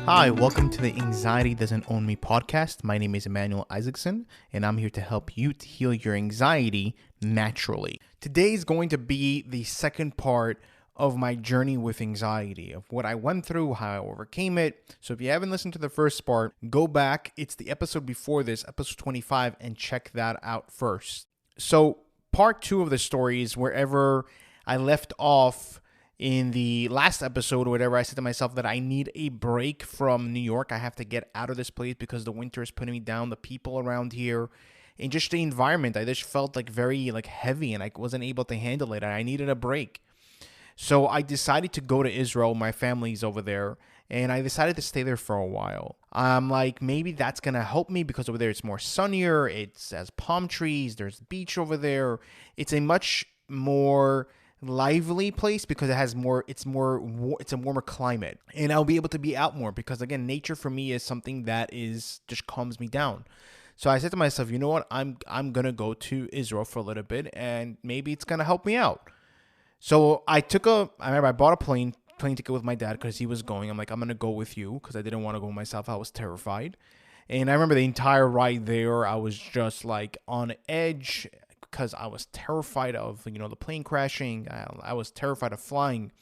Hi, welcome to the Anxiety Doesn't Own Me podcast. My name is Emmanuel Isaacson, and I'm here to help you to heal your anxiety naturally. Today is going to be the second part of my journey with anxiety, of what I went through, how I overcame it. So if you haven't listened to the first part, go back. It's the episode before this, episode 25, and check that out first. So part two of the story is wherever I left off in the last episode or whatever. I said to myself that I need a break from New York. I have to get out of this place because the winter is putting me down, the people around here, and just the environment. I just felt very heavy and I wasn't able to handle it. I needed a break. So I decided to go to Israel. My family's over there. And I decided to stay there for a while. I'm like, maybe that's going to help me because over there it's more sunnier. It has palm trees. There's beach over there. It's a much more lively place because it's a warmer climate, and I'll be able to be out more because, again, nature for me is something that is just calms me down. So I said to myself, you know what, I'm gonna go to Israel for a little bit and maybe it's gonna help me out. So I remember I bought a plane ticket with my dad because he was going. I'm like, I'm gonna go with you because I didn't want to go myself. I was terrified. And I remember the entire ride there, I was just on edge because I was terrified of, the plane crashing. I was terrified of flying.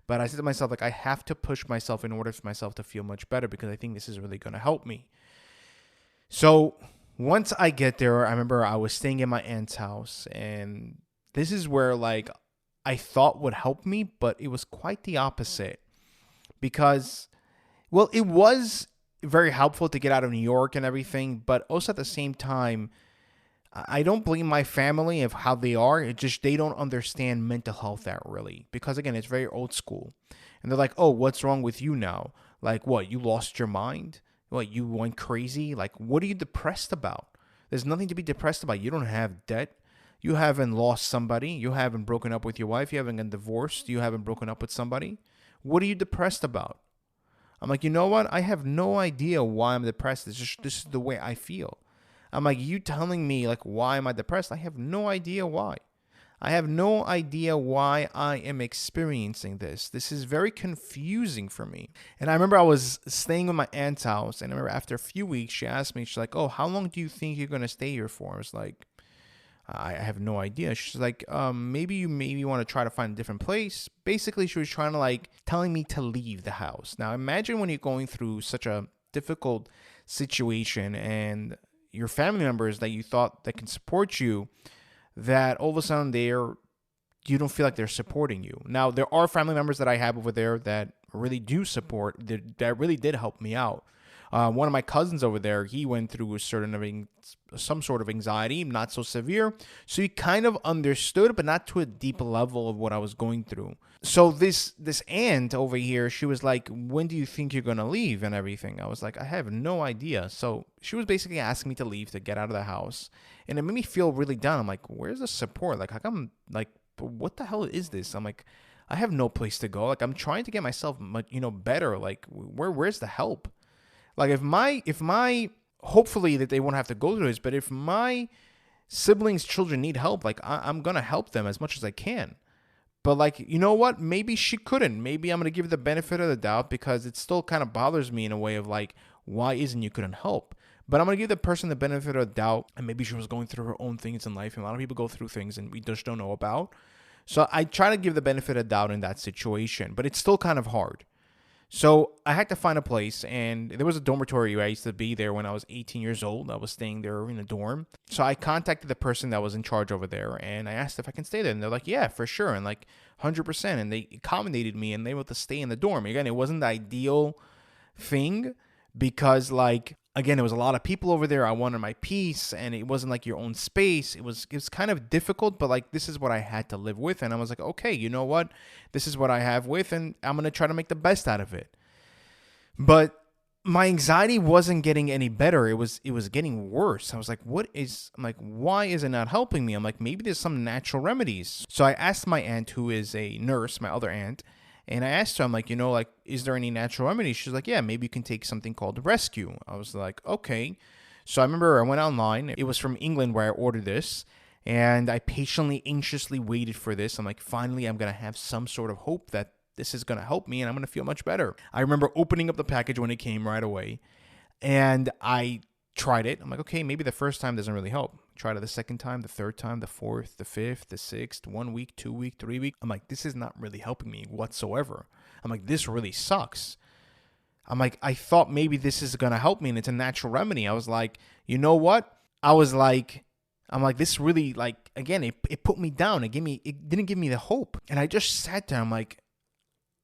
But I said to myself, I have to push myself in order for myself to feel much better because I think this is really going to help me. So once I get there, I remember I was staying in my aunt's house. And this is where, I thought would help me, but it was quite the opposite. Because, it was very helpful to get out of New York and everything. But also at the same time, I don't blame my family of how they are. It's just they don't understand mental health that really. Because, again, it's very old school. And they're like, oh, what's wrong with you now? What, you lost your mind? What, you went crazy? What are you depressed about? There's nothing to be depressed about. You don't have debt. You haven't lost somebody. You haven't broken up with your wife. You haven't gotten divorced. You haven't broken up with somebody. What are you depressed about? I'm like, you know what? I have no idea why I'm depressed. It's just this is the way I feel. I'm like, you telling me, why am I depressed? I have no idea why. I have no idea why I am experiencing this. This is very confusing for me. And I remember I was staying in my aunt's house, and I remember after a few weeks, she asked me, she's like, oh, how long do you think you're going to stay here for? I was like, I have no idea. She's like, maybe you want to try to find a different place. Basically, she was trying to, telling me to leave the house. Now, imagine when you're going through such a difficult situation and your family members that you thought that can support you, that all of a sudden you don't feel like they're supporting you. Now, there are family members that I have over there that really do support, that really did help me out. One of my cousins over there, he went through some sort of anxiety, not so severe. So he kind of understood, but not to a deep level of what I was going through. So this aunt over here, she was like, when do you think you're going to leave and everything? I was like, I have no idea. So she was basically asking me to leave, to get out of the house. And it made me feel really down. I'm like, where's the support? How come, what the hell is this? I'm like, I have no place to go. I'm trying to get myself, better. Where's the help? If my, hopefully that they won't have to go through this, but if my siblings' children need help, I'm going to help them as much as I can. But you know what? Maybe she couldn't. Maybe I'm going to give the benefit of the doubt because it still kind of bothers me in a way of why isn't you couldn't help? But I'm going to give the person the benefit of the doubt, and maybe she was going through her own things in life, and a lot of people go through things and we just don't know about. So I try to give the benefit of the doubt in that situation, but it's still kind of hard. So I had to find a place, and there was a dormitory where I used to be there when I was 18 years old. I was staying there in a dorm. So I contacted the person that was in charge over there, and I asked if I can stay there. And they're like, yeah, for sure, and 100%. And they accommodated me, and they were able to stay in the dorm. Again, it wasn't the ideal thing because, again, there was a lot of people over there. I wanted my peace, and it wasn't your own space. It was kind of difficult, but this is what I had to live with. And I was like, okay, you know what? This is what I have with, and I'm going to try to make the best out of it. But my anxiety wasn't getting any better. It was getting worse. I was like, why is it not helping me? I'm like, maybe there's some natural remedies. So I asked my aunt, who is a nurse, my other aunt, and I asked her, I'm like, is there any natural remedies? She's like, yeah, maybe you can take something called Rescue. I was like, okay. So I remember I went online. It was from England where I ordered this. And I patiently, anxiously waited for this. I'm like, finally, I'm going to have some sort of hope that this is going to help me and I'm going to feel much better. I remember opening up the package when it came right away, and I tried it. I'm like, okay, maybe the first time doesn't really help. Tried it the second time, the third time, the fourth, the fifth, the sixth, 1 week, 2 week, 3 week. I'm like, this is not really helping me whatsoever. I'm like, this really sucks. I'm like, I thought maybe this is going to help me and it's a natural remedy. I was like, you know what? I'm like, this really, like, again, it put me down. It didn't give me the hope. And I just sat there. I'm like,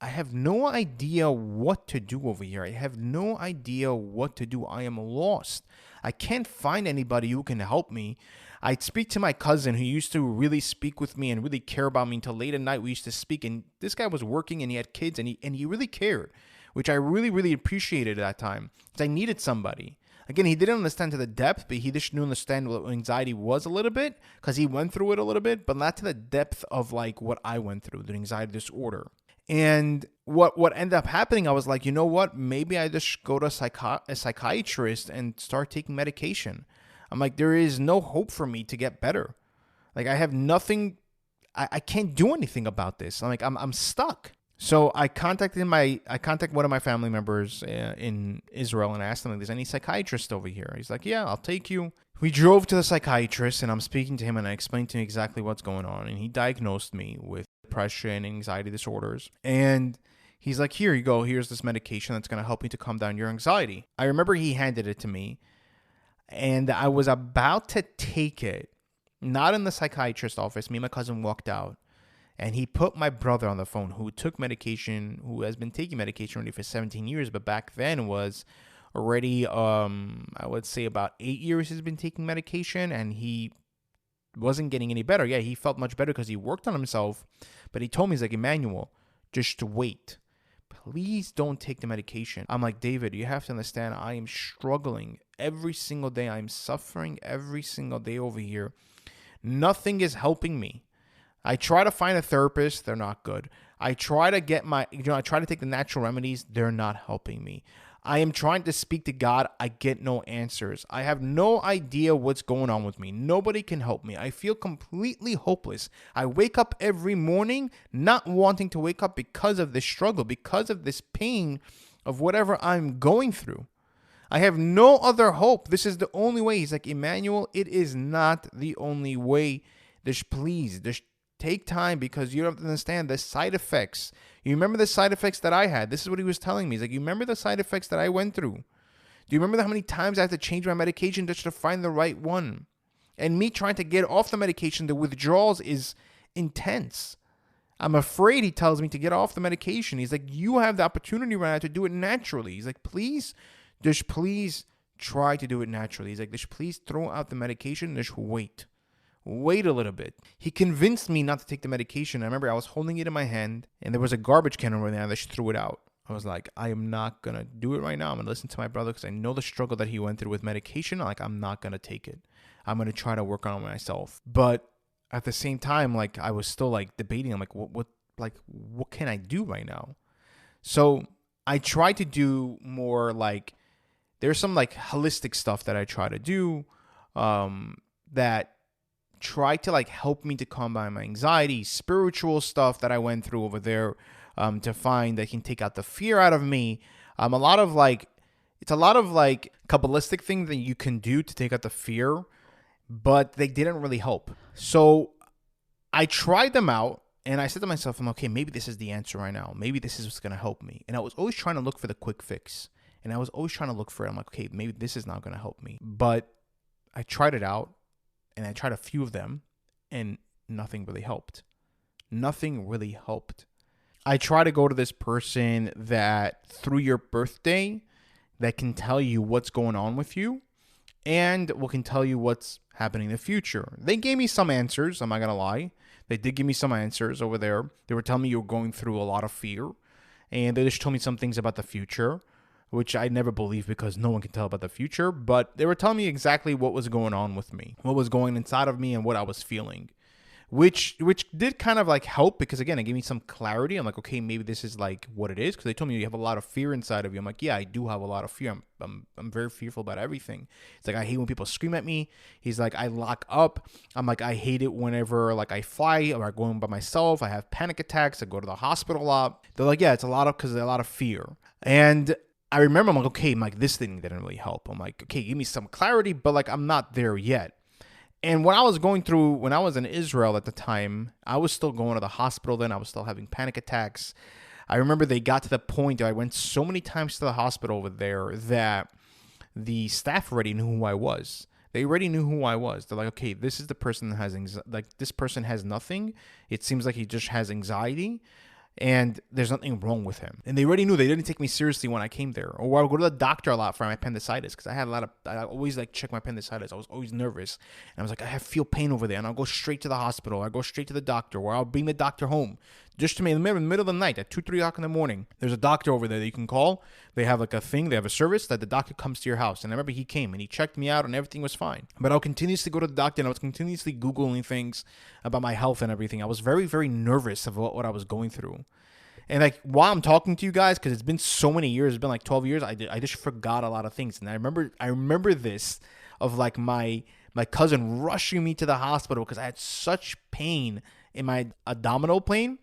I have no idea what to do over here. I have no idea what to do. I am lost. I can't find anybody who can help me. I'd speak to my cousin who used to really speak with me and really care about me until late at night. We used to speak, and this guy was working and he had kids and he really cared, which I really, really appreciated at that time because I needed somebody. Again, he didn't understand to the depth, but he just knew understand what anxiety was a little bit because he went through it a little bit, but not to the depth of like what I went through, the anxiety disorder. And what ended up happening, I was like, you know what? Maybe I just go to a psychiatrist and start taking medication. I'm like, there is no hope for me to get better. Like, I have nothing. I can't do anything about this. I'm stuck. So I contacted one of my family members in Israel and I asked him, like, is there any psychiatrist over here? He's like, yeah, I'll take you. We drove to the psychiatrist and I'm speaking to him and I explained to him exactly what's going on. And he diagnosed me with depression and anxiety disorders. And he's like, here you go. Here's this medication that's going to help you to calm down your anxiety. I remember he handed it to me and I was about to take it, not in the psychiatrist's office. Me and my cousin walked out. And he put my brother on the phone who took medication, who has been taking medication already for 17 years, but back then was already, I would say about 8 years he's been taking medication, and he wasn't getting any better. Yeah, he felt much better because he worked on himself, but he told me, he's like, Emmanuel, just wait. Please don't take the medication. I'm like, David, you have to understand, I am struggling every single day. I'm suffering every single day over here. Nothing is helping me. I try to find a therapist. They're not good. I try to I try to take the natural remedies. They're not helping me. I am trying to speak to God. I get no answers. I have no idea what's going on with me. Nobody can help me. I feel completely hopeless. I wake up every morning not wanting to wake up because of this struggle, because of this pain of whatever I'm going through. I have no other hope. This is the only way. He's like, Emmanuel, it is not the only way. Please, take time because you have to understand the side effects. You remember the side effects that I had? This is what he was telling me. He's like, you remember the side effects that I went through? Do you remember how many times I had to change my medication just to find the right one? And me trying to get off the medication, the withdrawals is intense. I'm afraid, he tells me, to get off the medication. He's like, you have the opportunity right now to do it naturally. He's like, please try to do it naturally. He's like, just please throw out the medication and just wait. Wait a little bit. He convinced me not to take the medication. I remember I was holding it in my hand and there was a garbage can over there and I just threw it out. I was like, I am not going to do it right now. I'm going to listen to my brother because I know the struggle that he went through with medication. Like, I'm not going to take it. I'm going to try to work on it myself. But at the same time, like, I was still like debating. I'm like, what can I do right now? So I tried to do more like, there's some like holistic stuff that I try to do that try to like help me to calm down my anxiety, spiritual stuff that I went through over there to find that can take out the fear out of me. It's a lot of like Kabbalistic things that you can do to take out the fear, but they didn't really help. So I tried them out and I said to myself, okay, maybe this is the answer right now. Maybe this is what's going to help me. And I was always trying to look for the quick fix. And I was always trying to look for it. I'm like, okay, maybe this is not going to help me. But I tried it out. And I tried a few of them, and nothing really helped. Nothing really helped. I try to go to this person that through your birthday that can tell you what's going on with you and can tell you what's happening in the future. They gave me some answers. I'm not going to lie. They did give me some answers over there. They were telling me you were going through a lot of fear. And they just told me some things about the future, which I never believed because no one can tell about the future. But they were telling me exactly what was going on with me, what was going inside of me and what I was feeling, which did kind of like help because again, it gave me some clarity. I'm like, okay, maybe this is like what it is, because they told me you have a lot of fear inside of you. I'm like, yeah, I do have a lot of fear. I'm very fearful about everything. It's like I hate when people scream at me. He's like, I lock up. I'm like, I hate it whenever like I fly or I go in by myself. I have panic attacks. I go to the hospital a lot. They're like, yeah, it's a lot of because there's a lot of fear. And I remember I'm like, okay, I'm like, this thing didn't really help. I'm like, okay, give me some clarity, but like I'm not there yet. And when I was in Israel at the time, I was still going to the hospital then. I was still having panic attacks. I remember they got to the point that I went so many times to the hospital over there that the staff already knew who I was. They already knew who I was. They're like, okay, this is the person that has this person has nothing. It seems like he just has anxiety. And there's nothing wrong with him. And they already knew. They didn't take me seriously when I came there. Or I would go to the doctor a lot for my appendicitis because I always like check my appendicitis. I was always nervous. And I was like, feel pain over there. And I'll go straight to the hospital. I go straight to the doctor, or I'll bring the doctor home. Just to me, in the middle of the night at 2, 3 o'clock in the morning, there's a doctor over there that you can call. They have like a thing. They have a service that the doctor comes to your house. And I remember he came and he checked me out and everything was fine. But I'll continuously go to the doctor and I was continuously Googling things about my health and everything. I was very, very nervous of what I was going through. And like while I'm talking to you guys, because it's been so many years, it's been like 12 years, I just forgot a lot of things. And I remember this of like my cousin rushing me to the hospital because I had such pain in my abdominal plane.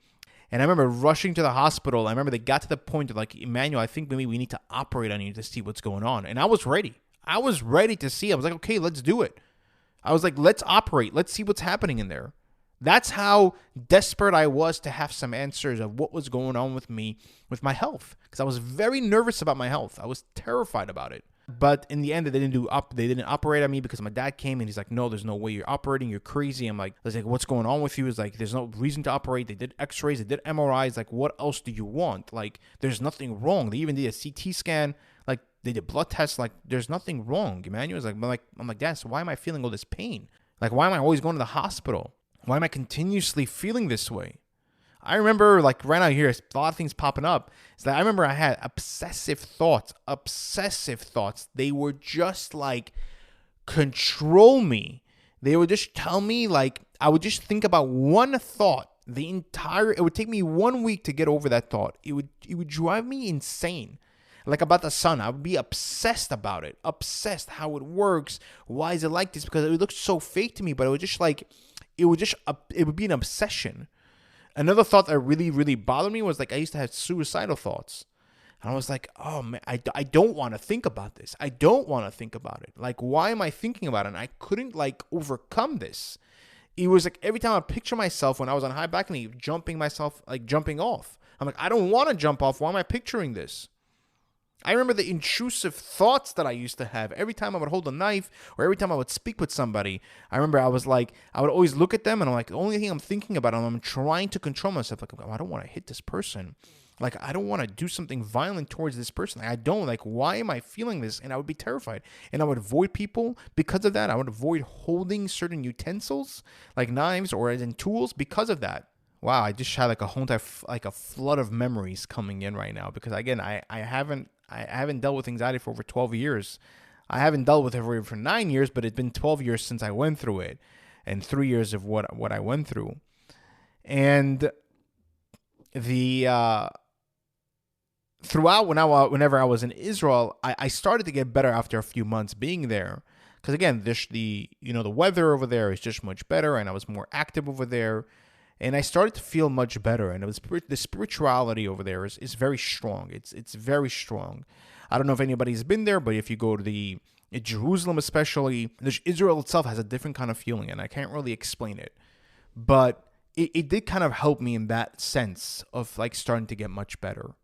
And I remember rushing to the hospital. I remember they got to the point of like, Emmanuel, I think maybe we need to operate on you to see what's going on. And I was ready. I was ready to see. I was like, okay, let's do it. I was like, let's operate. Let's see what's happening in there. That's how desperate I was to have some answers of what was going on with me, with my health. Because I was very nervous about my health. I was terrified about it. But in the end, they didn't operate on me because my dad came and he's like, no, there's no way you're operating. You're crazy. I was like, what's going on with you? It's like, there's no reason to operate. They did x-rays. They did MRIs. Like, what else do you want? Like, there's nothing wrong. They even did a CT scan. Like, they did blood tests. Like, there's nothing wrong. Emmanuel's like, I'm like, Dad, so why am I feeling all this pain? Like, why am I always going to the hospital? Why am I continuously feeling this way? I remember, like, right now here, a lot of things popping up. It's like I remember I had obsessive thoughts. They were just, like, control me. They would just tell me, like, I would just think about one thought. It would take me 1 week to get over that thought. It would drive me insane. Like about the sun, I would be obsessed about it. Obsessed how it works. Why is it like this? Because it would look so fake to me, but it would just like... It would be an obsession. Another thought that really, really bothered me was like I used to have suicidal thoughts. And I was like, oh man, I don't want to think about this. I don't want to think about it. Like, why am I thinking about it? And I couldn't like overcome this. It was like every time I picture myself when I was on high balcony, jumping off. I'm like, I don't want to jump off. Why am I picturing this? I remember the intrusive thoughts that I used to have every time I would hold a knife or every time I would speak with somebody. I remember I would always look at them and I'm like, the only thing I'm thinking about, I'm trying to control myself. Like, oh, I don't want to hit this person. Like, I don't want to do something violent towards this person. I don't. Like, why am I feeling this? And I would be terrified. And I would avoid people because of that. I would avoid holding certain utensils, like knives or as in tools because of that. Wow, I just had like a whole entire, like a flood of memories coming in right now because, again, I haven't dealt with anxiety for over 12 years. I haven't dealt with it for 9 years, but it's been 12 years since I went through it and 3 years of what I went through. And throughout whenever I was in Israel, I started to get better after a few months being there. Because again, the weather over there is just much better and I was more active over there. And I started to feel much better, and the spirituality over there is very strong. It's very strong. I don't know if anybody's been there, but if you go to Jerusalem especially, Israel itself has a different kind of feeling, and I can't really explain it. But it did kind of help me in that sense of like starting to get much better.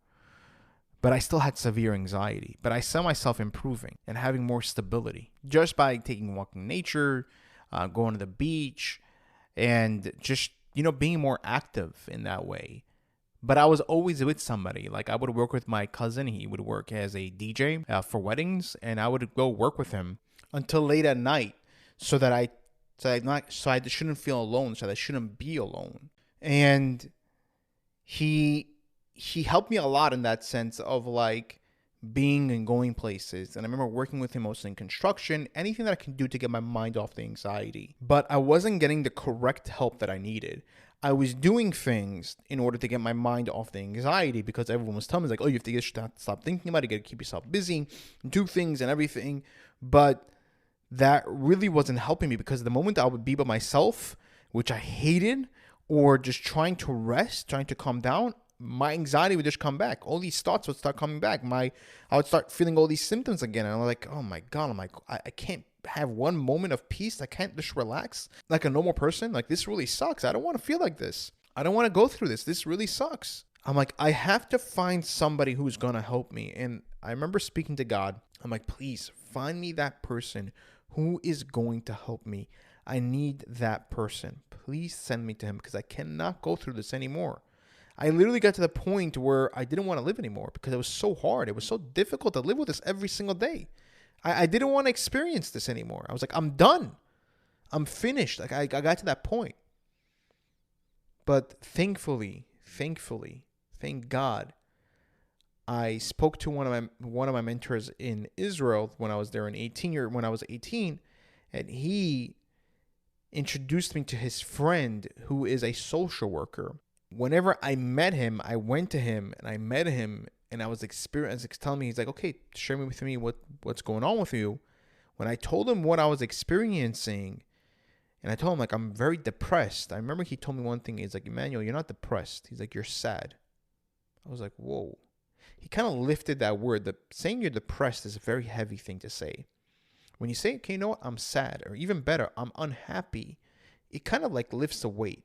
But I still had severe anxiety. But I saw myself improving and having more stability just by taking a walk in nature, going to the beach, and just being more active in that way. But I was always with somebody. Like I would work with my cousin. He would work as a DJ for weddings, and I would go work with him until late at night, so I shouldn't feel alone, so that I shouldn't be alone. And he helped me a lot in that sense of like being and going places. And I remember working with him mostly in construction, anything that I can do to get my mind off the anxiety. But I wasn't getting the correct help that I needed. I was doing things in order to get my mind off the anxiety because everyone was telling me, like, oh, you have to stop thinking about it, you got to keep yourself busy, do things and everything. But that really wasn't helping me, because the moment I would be by myself, which I hated, or just trying to rest, trying to calm down, my anxiety would just come back. All these thoughts would start coming back. I would start feeling all these symptoms again. And I'm like, oh my God, I can't have one moment of peace. I can't just relax like a normal person. Like, this really sucks. I don't want to feel like this. I don't want to go through this. This really sucks. I'm like, I have to find somebody who's going to help me. And I remember speaking to God. I'm like, please find me that person who is going to help me. I need that person. Please send me to him, because I cannot go through this anymore. I literally got to the point where I didn't want to live anymore because it was so hard. It was so difficult to live with this every single day. I didn't want to experience this anymore. I was like, I'm done. I'm finished. Like, I got to that point. But thankfully, thank God, I spoke to one of my mentors in Israel when I was there when I was 18, and he introduced me to his friend who is a social worker. Whenever I met him, I went to him and I met him, and I was telling me, he's like, okay, share with me what's going on with you. When I told him what I was experiencing, and I told him, like, I'm very depressed. I remember he told me one thing. He's like, Emmanuel, you're not depressed. He's like, you're sad. I was like, whoa. He kind of lifted that word. Saying you're depressed is a very heavy thing to say. When you say, okay, you know what, I'm sad, or even better, I'm unhappy, it kind of like lifts a weight.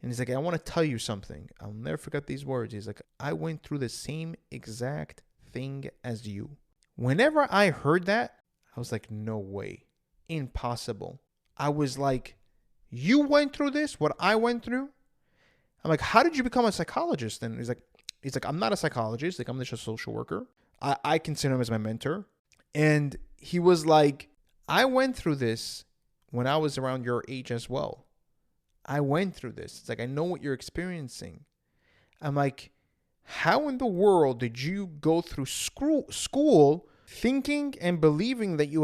And he's like, I want to tell you something. I'll never forget these words. He's like, I went through the same exact thing as you. Whenever I heard that, I was like, no way. Impossible. I was like, you went through this, what I went through? I'm like, how did you become a psychologist? And he's like, I'm not a psychologist. Like, I'm just a social worker. I consider him as my mentor. And he was like, I went through this when I was around your age as well. I went through this. It's like, I know what you're experiencing. I'm like, how in the world did you go through school thinking and believing that you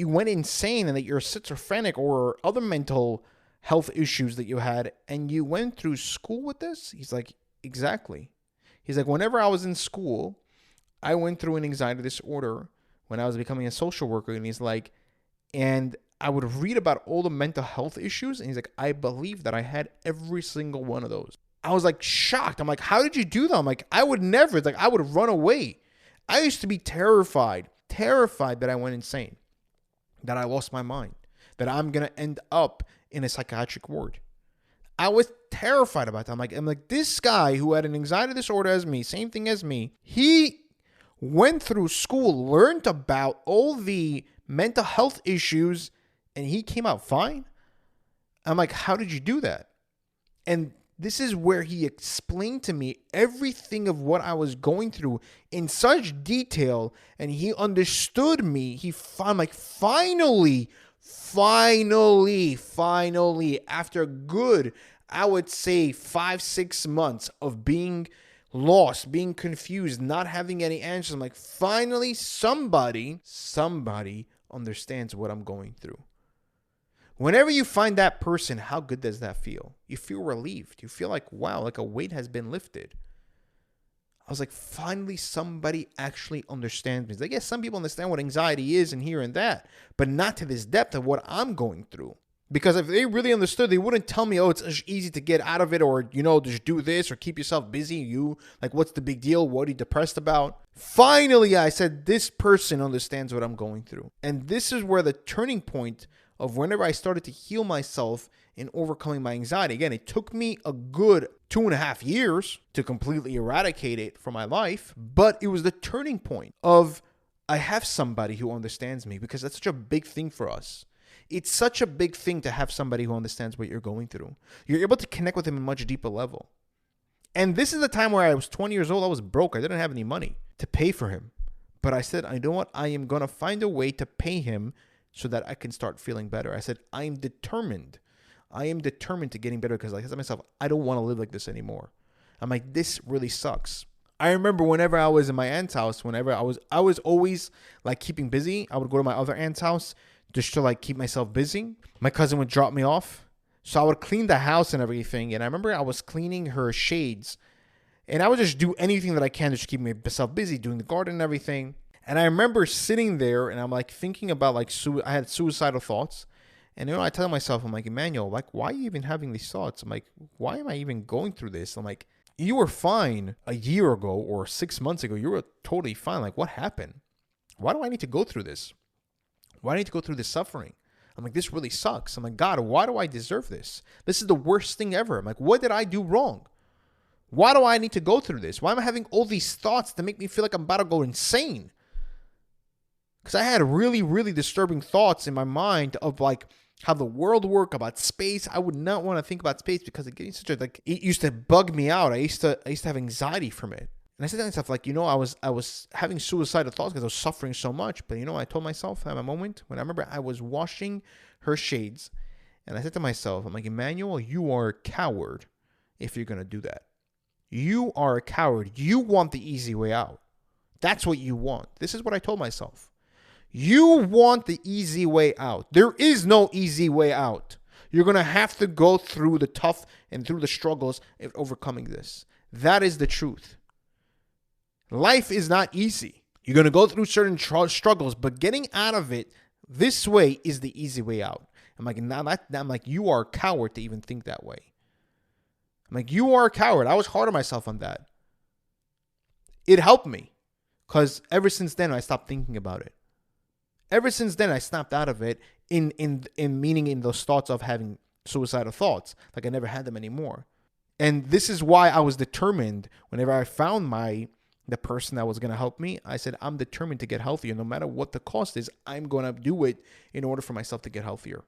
went insane and that you're schizophrenic or other mental health issues that you had, and you went through school with this? He's like, exactly. He's like, whenever I was in school, I went through an anxiety disorder when I was becoming a social worker. And he's like, and I would read about all the mental health issues. And he's like, I believe that I had every single one of those. I was like shocked. I'm like, how did you do that? I'm like, I would never. It's like, I would run away. I used to be terrified that I went insane, that I lost my mind, that I'm going to end up in a psychiatric ward. I was terrified about that. I'm like, this guy who had an anxiety disorder as me, same thing as me, he went through school, learned about all the mental health issues, and he came out fine. I'm like, how did you do that? And this is where he explained to me everything of what I was going through in such detail, and he understood me. I'm like, finally, after a good, I would say 5-6 months of being lost, being confused, not having any answers, I'm like, finally somebody understands what I'm going through. Whenever you find that person, how good does that feel? You feel relieved. You feel like, wow, like a weight has been lifted. I was like, finally somebody actually understands me. Like, yes, some people understand what anxiety is and here and that, but not to this depth of what I'm going through. Because if they really understood, they wouldn't tell me, oh, it's easy to get out of it, or, just do this, or keep yourself busy. Like, what's the big deal? What are you depressed about? Finally, I said, this person understands what I'm going through. And this is where the turning point of whenever I started to heal myself in overcoming my anxiety. Again, it took me a good 2.5 years to completely eradicate it from my life, but it was the turning point of, I have somebody who understands me, because that's such a big thing for us. It's such a big thing to have somebody who understands what you're going through. You're able to connect with them at a much deeper level. And this is the time where I was 20 years old. I was broke. I didn't have any money to pay for him. But I said, I know what? I am going to find a way to pay him so that I can start feeling better. I said, I am determined. to getting better, because like I said to myself, I don't want to live like this anymore. I'm like, this really sucks. I remember whenever I was in my aunt's house, whenever I was always like keeping busy. I would go to my other aunt's house just to like keep myself busy. My cousin would drop me off. So I would clean the house and everything. And I remember I was cleaning her shades. And I would just do anything that I can to just keep myself busy, doing the garden and everything. And I remember sitting there and I'm like thinking about like, I had suicidal thoughts. And, I tell myself, I'm like, Emmanuel, like, why are you even having these thoughts? I'm like, why am I even going through this? I'm like, you were fine a year ago or 6 months ago. You were totally fine. Like, what happened? Why do I need to go through this? Why do I need to go through this suffering? I'm like, this really sucks. I'm like, God, why do I deserve this? This is the worst thing ever. I'm like, what did I do wrong? Why do I need to go through this? Why am I having all these thoughts that make me feel like I'm about to go insane? Because I had really, really disturbing thoughts in my mind of like how the world worked, about space. I would not want to think about space because it used to bug me out. I used to have anxiety from it. And I said to myself, like, I was having suicidal thoughts because I was suffering so much. But I told myself at a moment when I remember I was washing her shades, and I said to myself, I'm like, Emmanuel, you are a coward if you're gonna do that. You are a coward. You want the easy way out. That's what you want. This is what I told myself. You want the easy way out. There is no easy way out. You're going to have to go through the tough and through the struggles of overcoming this. That is the truth. Life is not easy. You're going to go through certain struggles, but getting out of it this way is the easy way out. I'm like, you are a coward to even think that way. I'm like, you are a coward. I was hard on myself on that. It helped me because ever since then, I stopped thinking about it. Ever since then, I snapped out of it in those thoughts of having suicidal thoughts. Like I never had them anymore. And this is why I was determined whenever I found the person that was going to help me. I said, I'm determined to get healthier. No matter what the cost is, I'm going to do it in order for myself to get healthier.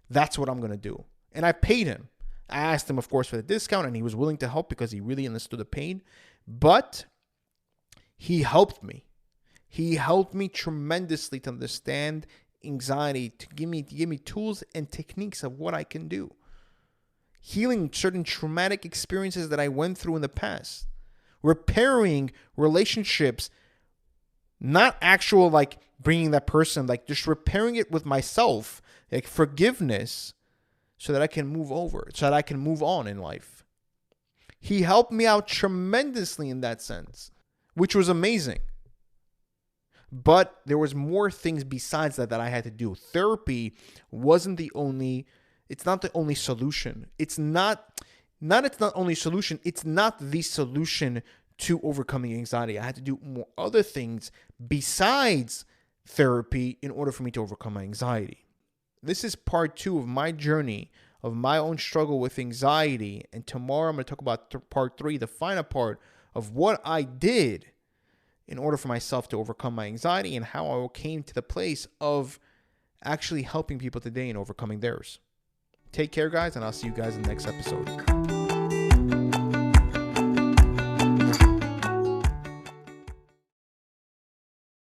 That's what I'm going to do. And I paid him. I asked him, of course, for the discount, and he was willing to help because he really understood the pain. But he helped me. He helped me tremendously to understand anxiety, to give me tools and techniques of what I can do. Healing certain traumatic experiences that I went through in the past. Repairing relationships, not actual like bringing that person, like just repairing it with myself, like forgiveness, so that I can move over, so that I can move on in life. He helped me out tremendously in that sense, which was amazing. But there was more things besides that I had to do. Therapy wasn't the only, it's not the only solution. It's not only solution. It's not the solution to overcoming anxiety. I had to do more other things besides therapy in order for me to overcome my anxiety. This is part 2 of my journey of my own struggle with anxiety. And tomorrow I'm going to talk about part 3, the final part of what I did in order for myself to overcome my anxiety and how I came to the place of actually helping people today in overcoming theirs. Take care, guys, and I'll see you guys in the next episode.